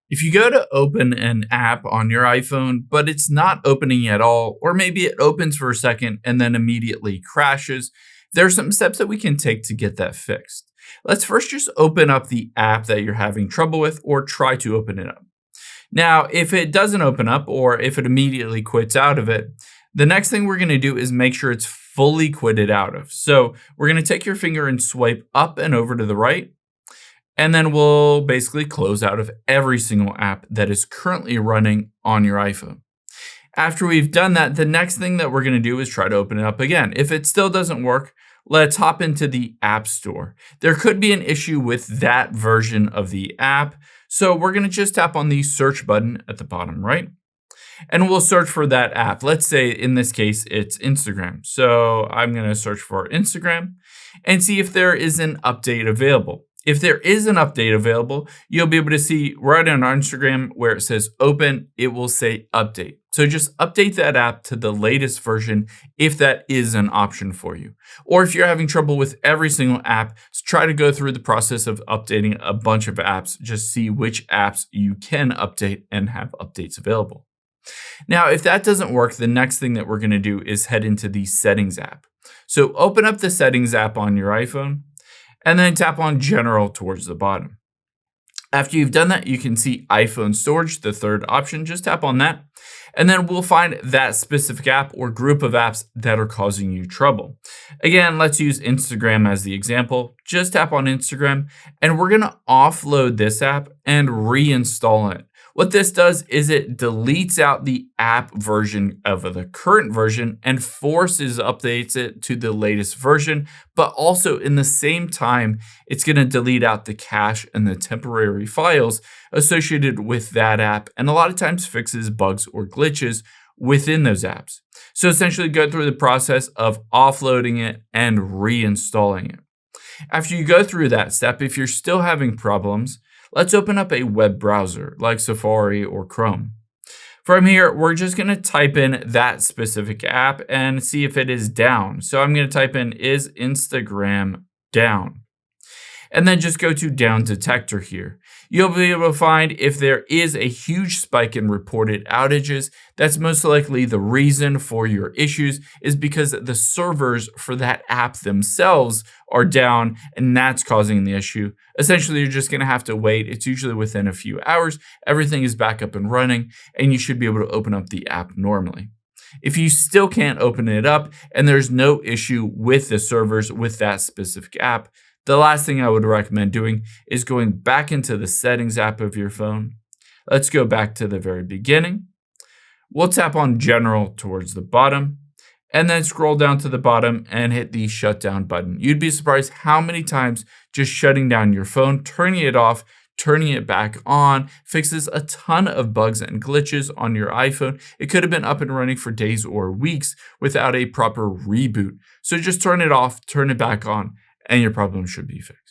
If you go to open an app on your iPhone, but it's not opening at all, or maybe it opens for a second and then immediately crashes, there are some steps that we can take to get that fixed. Let's first just open up the app that you're having trouble with or try to open it up. Now, if it doesn't open up or if it immediately quits out of it, the next thing we're going to do is make sure it's fully quitted out of. So we're going to take your finger and swipe up and over to the right, and then we'll basically close out of every single app that is currently running on your iPhone. After we've done that, the next thing that we're going to do is try to open it up again. If it still doesn't work, let's hop into the App Store. There could be an issue with that version of the app, so we're going to just tap on the search button at the bottom right, and we'll search for that app. Let's say in this case, it's Instagram. So I'm going to search for Instagram and see if there is an update available. If there is an update available, you'll be able to see right on our Instagram where it says open, it will say update. So just update that app to the latest version if that is an option for you. Or if you're having trouble with every single app, try to go through the process of updating a bunch of apps. Just see which apps you can update and have updates available. Now, if that doesn't work, the next thing that we're going to do is head into the Settings app. So open up the Settings app on your iPhone, and then tap on General towards the bottom. After you've done that, you can see iPhone storage, the third option. Just tap on that, and then we'll find that specific app or group of apps that are causing you trouble. Again, let's use Instagram as the example. Just tap on Instagram, and we're going to offload this app and reinstall it. What this does is it deletes out the app version of the current version and updates it to the latest version, but also in the same time, it's going to delete out the cache and the temporary files associated with that app, and a lot of times fixes bugs or glitches within those apps. So essentially go through the process of offloading it and reinstalling it. After you go through that step, if you're still having problems, let's open up a web browser like Safari or Chrome. From here, we're just going to type in that specific app and see if it is down. So I'm going to type in, is Instagram down? And then just go to down detector here. You'll be able to find if there is a huge spike in reported outages. That's most likely the reason for your issues is because the servers for that app themselves are down, and that's causing the issue. Essentially, you're just going to have to wait. It's usually within a few hours. Everything is back up and running, and you should be able to open up the app normally. If you still can't open it up and there's no issue with the servers with that specific app, the last thing I would recommend doing is going back into the Settings app of your phone. Let's go back to the very beginning. We'll tap on General towards the bottom, and then scroll down to the bottom and hit the shutdown button. You'd be surprised how many times just shutting down your phone, turning it off, turning it back on fixes a ton of bugs and glitches on your iPhone. It could have been up and running for days or weeks without a proper reboot. So just turn it off, turn it back on, and your problem should be fixed.